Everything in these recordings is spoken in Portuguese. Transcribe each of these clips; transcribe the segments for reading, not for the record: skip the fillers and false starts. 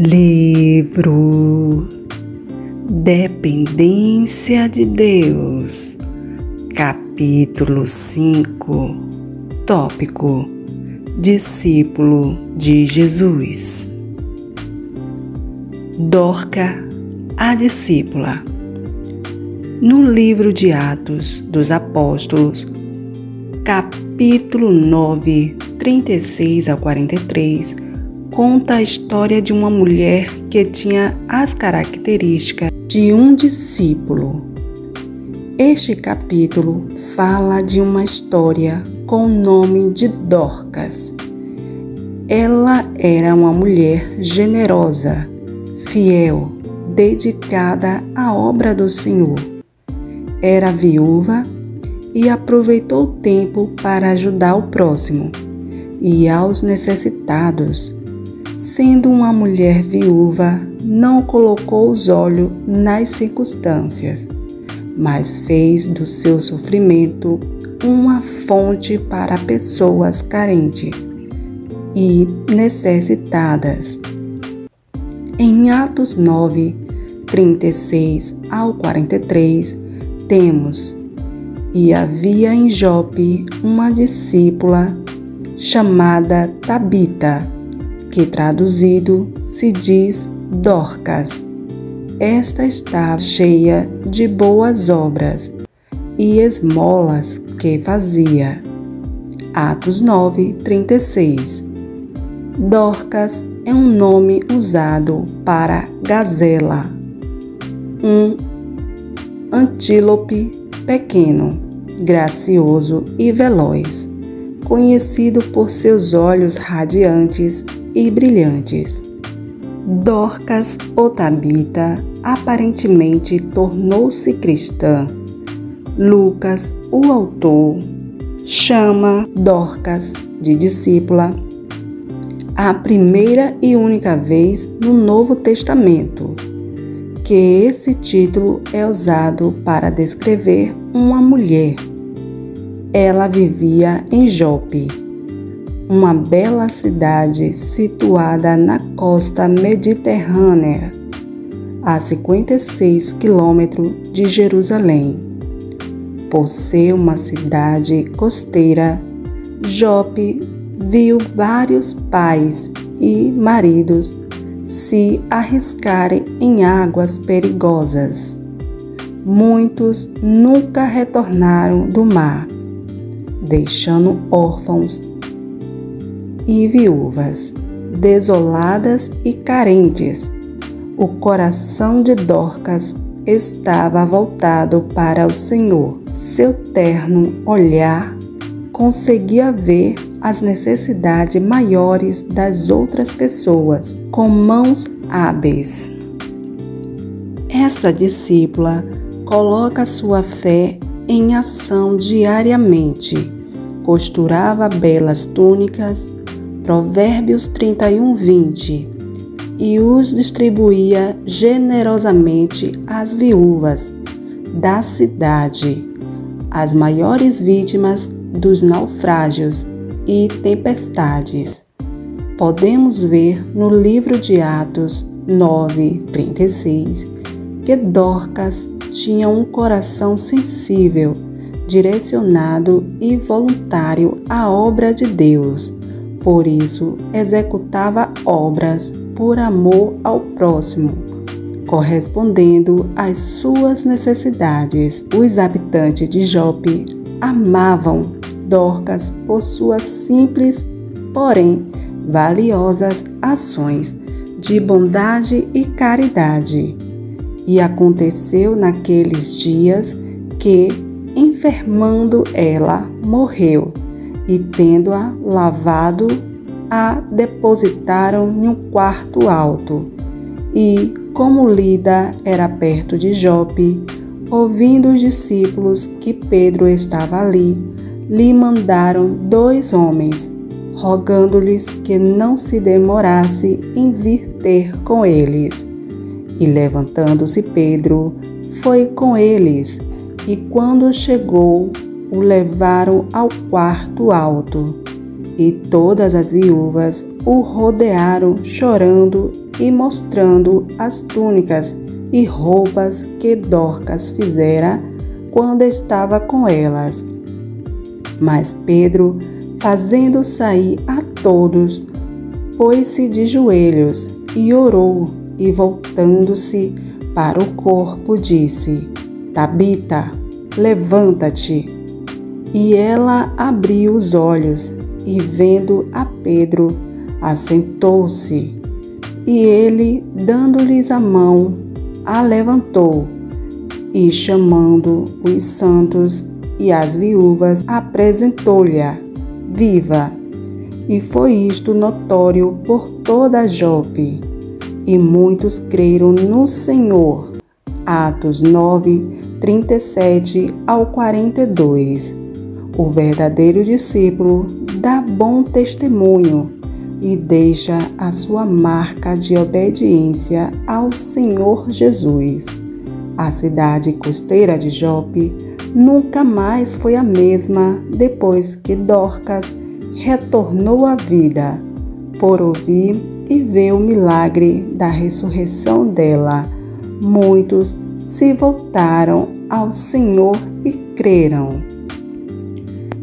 Livro Dependência de Deus, capítulo 5, tópico: Discípulo de Jesus. Dorca, a discípula. No livro de Atos dos Apóstolos, capítulo 9, 36 a 43, conta a história de uma mulher que tinha as características de um discípulo. Este capítulo fala de uma história com o nome de Dorcas. Ela era uma mulher generosa, fiel, dedicada à obra do Senhor. Era viúva e aproveitou o tempo para ajudar o próximo e aos necessitados. Sendo uma mulher viúva, não colocou os olhos nas circunstâncias, mas fez do seu sofrimento uma fonte para pessoas carentes e necessitadas. Em Atos 9, 36 ao 43, temos: E havia em Jope uma discípula chamada Tabita, que traduzido se diz Dorcas. Esta estava cheia de boas obras e esmolas que fazia. Atos 9, 36. Dorcas é um nome usado para gazela, um antílope pequeno, gracioso e veloz, conhecido por seus olhos radiantes e brilhantes. Dorcas ou Tabita aparentemente tornou-se cristã. Lucas, o autor, chama Dorcas de discípula a primeira e única vez no Novo Testamento que esse título é usado para descrever uma mulher. Ela vivia em Jope, uma bela cidade situada na costa mediterrânea, a 56 quilômetros de Jerusalém. Por ser uma cidade costeira, Jope viu vários pais e maridos se arriscarem em águas perigosas. Muitos nunca retornaram do mar, deixando órfãos e viúvas, desoladas e carentes. O coração de Dorcas estava voltado para o Senhor. Seu terno olhar conseguia ver as necessidades maiores das outras pessoas com mãos hábeis. Essa discípula coloca sua fé em ação diariamente. Costurava belas túnicas, Provérbios 31, 20, e os distribuía generosamente às viúvas da cidade, as maiores vítimas dos naufrágios e tempestades. Podemos ver no livro de Atos 9, 36, que Dorcas tinha um coração sensível, direcionado e voluntário à obra de Deus. Por isso, executava obras por amor ao próximo, correspondendo às suas necessidades. Os habitantes de Jope amavam Dorcas por suas simples, porém valiosas ações de bondade e caridade. E aconteceu naqueles dias que, enfermando ela, morreu, e tendo-a lavado, a depositaram em um quarto alto. E, como Lida era perto de Jope, ouvindo os discípulos que Pedro estava ali, lhe mandaram 2 homens, rogando-lhes que não se demorasse em vir ter com eles. E levantando-se Pedro, foi com eles, e quando chegou, o levaram ao quarto alto, e todas as viúvas o rodearam chorando e mostrando as túnicas e roupas que Dorcas fizera quando estava com elas. Mas Pedro, fazendo sair a todos, pôs-se de joelhos e orou, e voltando-se para o corpo, disse: Tabita, levanta-te. E ela abriu os olhos, e vendo a Pedro, assentou-se. E ele, dando-lhes a mão, a levantou, e chamando os santos e as viúvas, apresentou-lhe viva. E foi isto notório por toda Jope, e muitos creram no Senhor. Atos 9, 37 ao 42. O verdadeiro discípulo dá bom testemunho e deixa a sua marca de obediência ao Senhor Jesus. A cidade costeira de Jope nunca mais foi a mesma depois que Dorcas retornou à vida, por ouvir e ver o milagre da ressurreição dela. Muitos se voltaram ao Senhor e creram.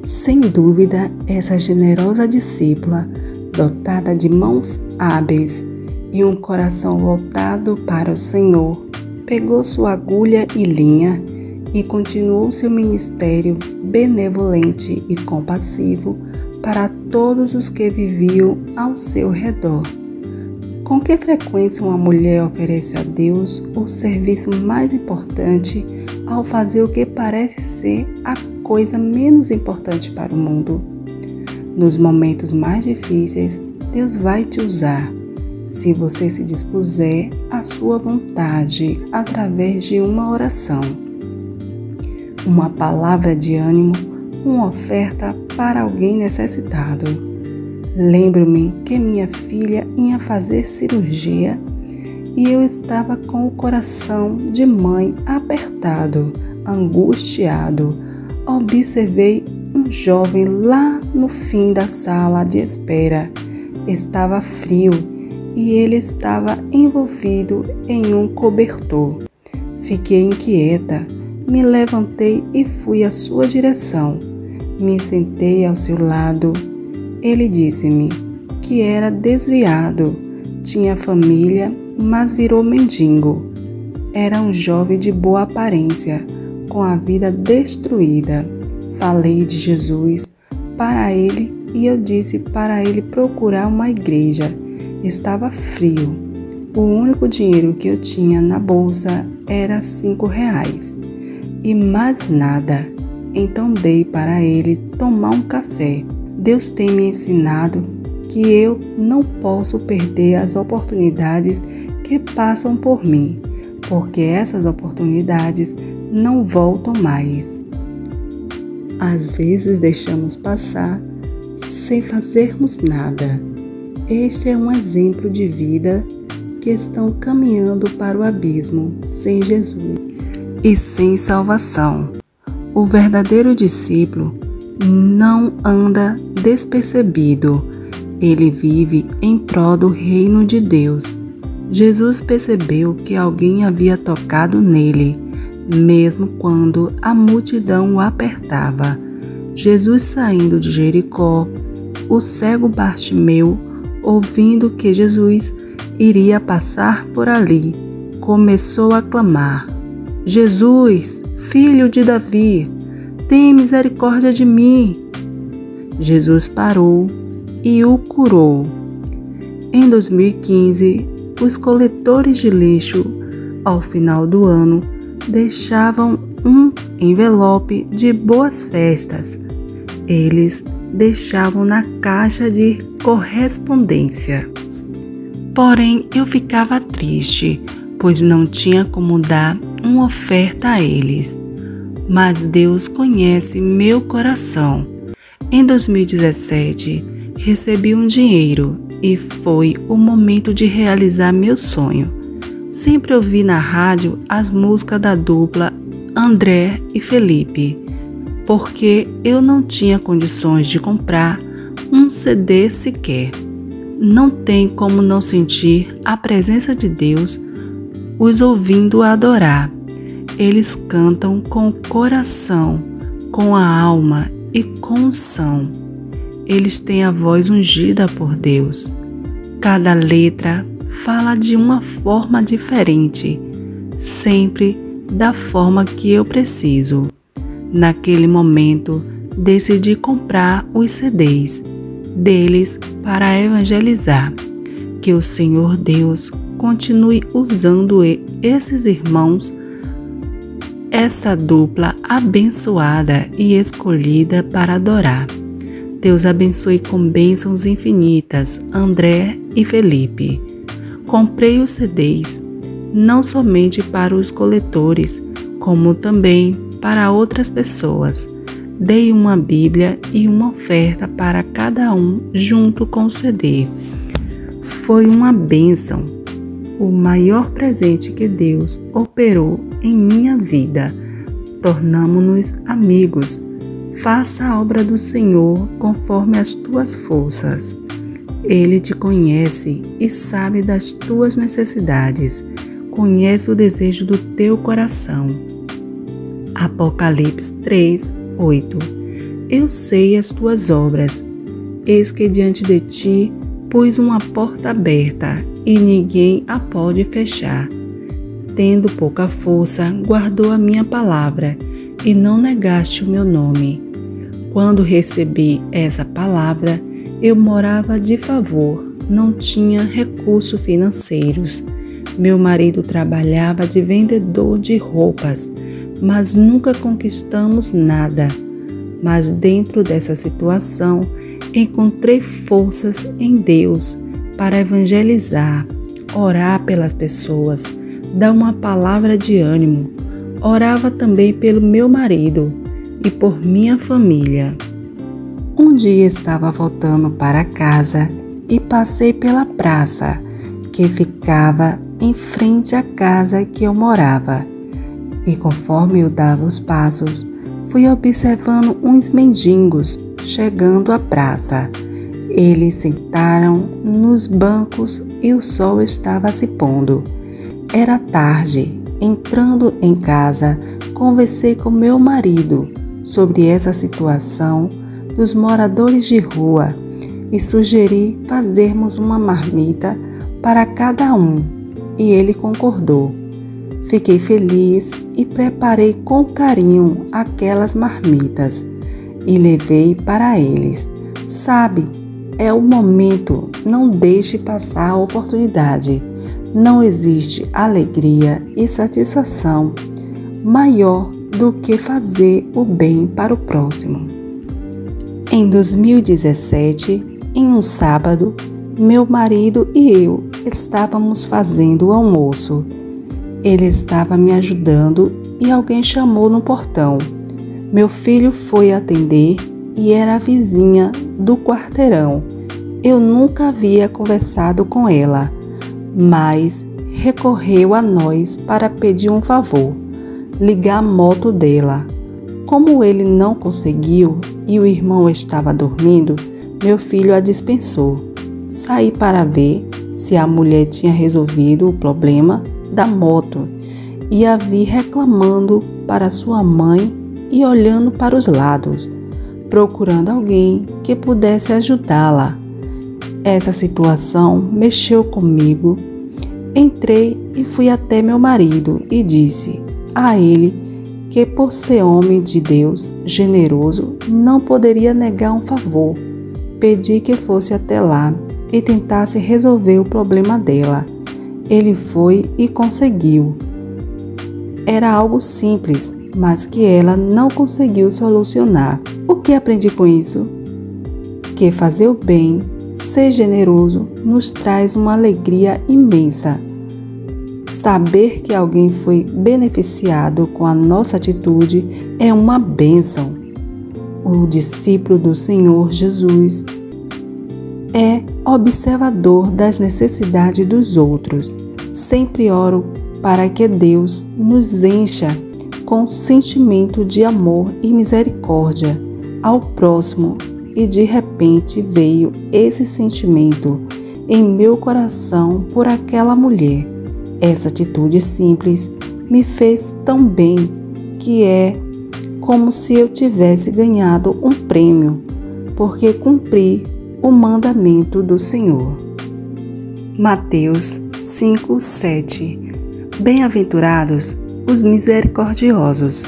Sem dúvida, essa generosa discípula, dotada de mãos hábeis e um coração voltado para o Senhor, pegou sua agulha e linha e continuou seu ministério benevolente e compassivo para todos os que viviam ao seu redor. Com que frequência uma mulher oferece a Deus o serviço mais importante ao fazer o que parece ser a coisa menos importante para o mundo? Nos momentos mais difíceis, Deus vai te usar, se você se dispuser à sua vontade através de uma oração, uma palavra de ânimo, uma oferta para alguém necessitado. Lembro-me que minha filha ia fazer cirurgia e eu estava com o coração de mãe apertado, angustiado. Observei um jovem lá no fim da sala de espera. Estava frio e ele estava envolvido em um cobertor. Fiquei inquieta, me levantei e fui à sua direção. Me sentei ao seu lado. Ele disse-me que era desviado, tinha família, mas virou mendigo. Era um jovem de boa aparência, com a vida destruída. Falei de Jesus para ele e eu disse para ele procurar uma igreja. Estava frio. O único dinheiro que eu tinha na bolsa era R$5 e mais nada. Então dei para ele tomar um café. Deus tem me ensinado que eu não posso perder as oportunidades que passam por mim, porque essas oportunidades não voltam mais. Às vezes deixamos passar sem fazermos nada. Este é um exemplo de vida que estão caminhando para o abismo sem Jesus e sem salvação. O verdadeiro discípulo não anda despercebido, ele vive em prol do reino de Deus. Jesus percebeu que alguém havia tocado nele, mesmo quando a multidão o apertava. Jesus, saindo de Jericó, o cego Bartimeu, ouvindo que Jesus iria passar por ali, começou a clamar: Jesus, filho de Davi, tem misericórdia de mim. Jesus parou e o curou. Em 2015, os coletores de lixo, ao final do ano, deixavam um envelope de boas festas. Eles deixavam na caixa de correspondência. Porém, eu ficava triste, pois não tinha como dar uma oferta a eles. Mas Deus conhece meu coração. Em 2017, recebi um dinheiro e foi o momento de realizar meu sonho. Sempre ouvi na rádio as músicas da dupla André e Felipe, porque eu não tinha condições de comprar um CD sequer. não tem como não sentir a presença de Deus, os ouvindo adorar. Eles cantam com o coração, com a alma e com unção. Eles têm a voz ungida por Deus. Cada letra fala de uma forma diferente, sempre da forma que eu preciso. Naquele momento, decidi comprar os CDs deles para evangelizar. Que o Senhor Deus continue usando esses irmãos, essa dupla abençoada e escolhida para adorar. Deus abençoe com bênçãos infinitas André e Felipe. Comprei os CDs não somente para os coletores, como também para outras pessoas. Dei uma Bíblia e uma oferta para cada um junto com o CD. Foi uma bênção, o maior presente que Deus operou em minha vida. Tornamo-nos amigos. Faça a obra do Senhor conforme as tuas forças. Ele te conhece e sabe das tuas necessidades. Conhece o desejo do teu coração. Apocalipse 3:8. Eu sei as tuas obras. Eis que diante de ti pus uma porta aberta e ninguém a pode fechar. Tendo pouca força, guardou a minha palavra e não negaste o meu nome. Quando recebi essa palavra, eu morava de favor, não tinha recursos financeiros. Meu marido trabalhava de vendedor de roupas, mas nunca conquistamos nada. Mas dentro dessa situação, encontrei forças em Deus para evangelizar, orar pelas pessoas, dar uma palavra de ânimo. Orava também pelo meu marido e por minha família. Um dia estava voltando para casa e passei pela praça que ficava em frente à casa que eu morava. E conforme eu dava os passos, fui observando uns mendigos chegando à praça. Eles sentaram nos bancos e o sol estava se pondo. Era tarde. Entrando em casa, conversei com meu marido sobre essa situação dos moradores de rua e sugeri fazermos uma marmita para cada um, e ele concordou. Fiquei feliz e preparei com carinho aquelas marmitas e levei para eles. Sabe, é o momento, não deixe passar a oportunidade. Não existe alegria e satisfação maior do que fazer o bem para o próximo. Em 2017, em um sábado, meu marido e eu estávamos fazendo o almoço. Ele estava me ajudando e alguém chamou no portão. Meu filho foi atender e era a vizinha do quarteirão. Eu nunca havia conversado com ela, mas recorreu a nós para pedir um favor, ligar a moto dela. Como ele não conseguiu e o irmão estava dormindo, meu filho a dispensou. Saí para ver se a mulher tinha resolvido o problema da moto e a vi reclamando para sua mãe e olhando para os lados, procurando alguém que pudesse ajudá-la. Essa situação mexeu comigo. Entrei e fui até meu marido e disse a ele que, por ser homem de Deus, generoso, não poderia negar um favor. Pedi que fosse até lá e tentasse resolver o problema dela. Ele foi e conseguiu. Era algo simples, mas que ela não conseguiu solucionar. O que aprendi com isso? Que fazer o bem, ser generoso, nos traz uma alegria imensa. Saber que alguém foi beneficiado com a nossa atitude é uma bênção. O discípulo do Senhor Jesus é observador das necessidades dos outros. Sempre oro para que Deus nos encha com sentimento de amor e misericórdia ao próximo, e de repente veio esse sentimento em meu coração por aquela mulher. Essa atitude simples me fez tão bem que é como se eu tivesse ganhado um prêmio, porque cumpri o mandamento do Senhor. Mateus 5:7. Bem-aventurados os misericordiosos,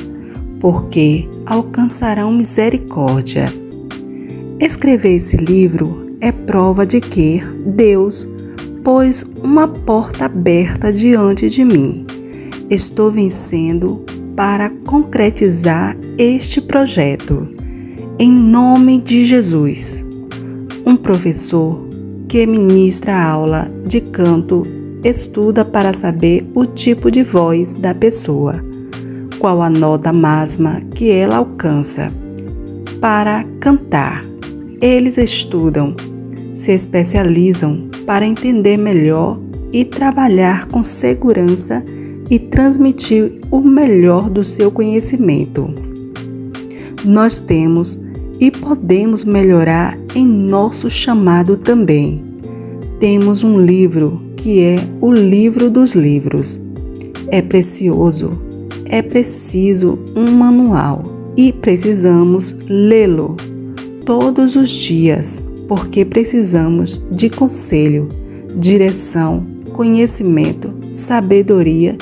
porque alcançarão misericórdia. Escrever esse livro é prova de que Deus pôs uma porta aberta diante de mim. Estou vencendo para concretizar este projeto. Em nome de Jesus. Um professor que ministra aula de canto estuda para saber o tipo de voz da pessoa, qual a nota máxima que ela alcança para cantar. Eles estudam, se especializam para entender melhor e trabalhar com segurança e transmitir o melhor do seu conhecimento. Nós temos e podemos melhorar em nosso chamado também. Temos um livro que é o livro dos livros. É precioso, é preciso um manual e precisamos lê-lo todos os dias, porque precisamos de conselho, direção, conhecimento, sabedoria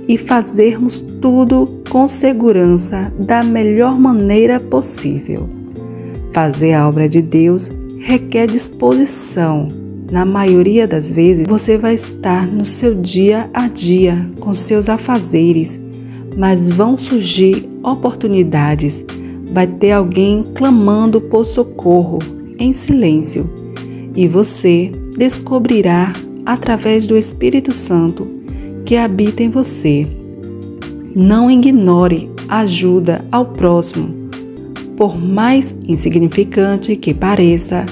e fazermos tudo com segurança da melhor maneira possível. Fazer a obra de Deus requer disposição. Na maioria das vezes, você vai estar no seu dia a dia com seus afazeres, mas vão surgir oportunidades. Vai ter alguém clamando por socorro em silêncio e você descobrirá através do Espírito Santo que habita em você. Não ignore a ajuda ao próximo. Por mais insignificante que pareça,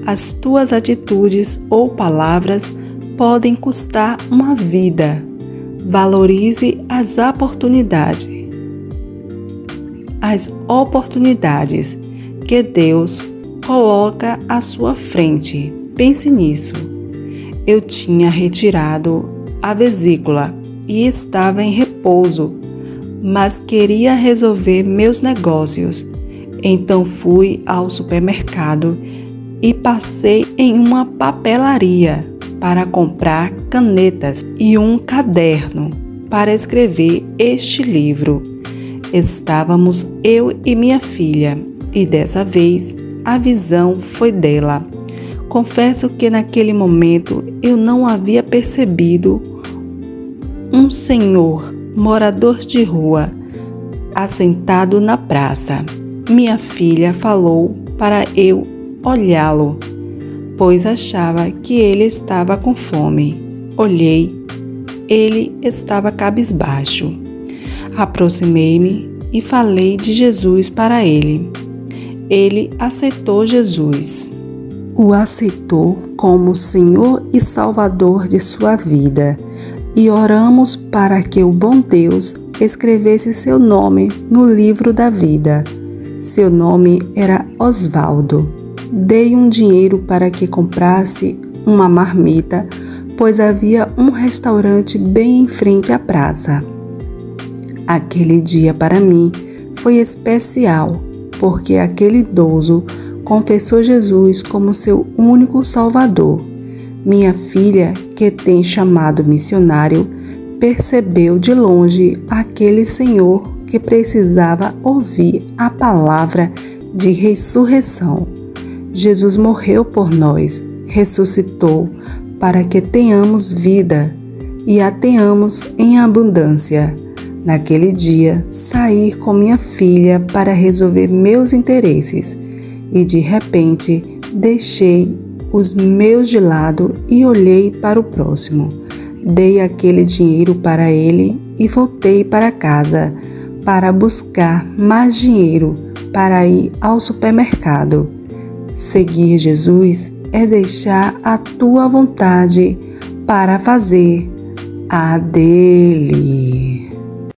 as tuas atitudes ou palavras podem custar uma vida. Valorize as oportunidades que Deus coloca à sua frente. Pense nisso. Eu tinha retirado a vesícula e estava em repouso, mas queria resolver meus negócios. Então fui ao supermercado e passei em uma papelaria para comprar canetas e um caderno para escrever este livro. Estávamos eu e minha filha, e dessa vez a visão foi dela. Confesso que naquele momento eu não havia percebido um senhor morador de rua assentado na praça. Minha filha falou para eu olhá-lo, pois achava que ele estava com fome. Olhei, ele estava cabisbaixo. Aproximei-me e falei de Jesus para ele. Ele aceitou Jesus. O aceitou como Senhor e Salvador de sua vida e oramos para que o bom Deus escrevesse seu nome no livro da vida. Seu nome era Osvaldo. Dei um dinheiro para que comprasse uma marmita, pois havia um restaurante bem em frente à praça. Aquele dia para mim foi especial, porque aquele idoso confessou Jesus como seu único Salvador. Minha filha, que tem chamado missionário, percebeu de longe aquele Senhor que precisava ouvir a palavra de ressurreição. Jesus morreu por nós, ressuscitou para que tenhamos vida e a tenhamos em abundância. Naquele dia, saí com minha filha para resolver meus interesses e de repente deixei os meus de lado e olhei para o próximo. Dei aquele dinheiro para ele e voltei para casa para buscar mais dinheiro para ir ao supermercado. Seguir Jesus é deixar a tua vontade para fazer a dele.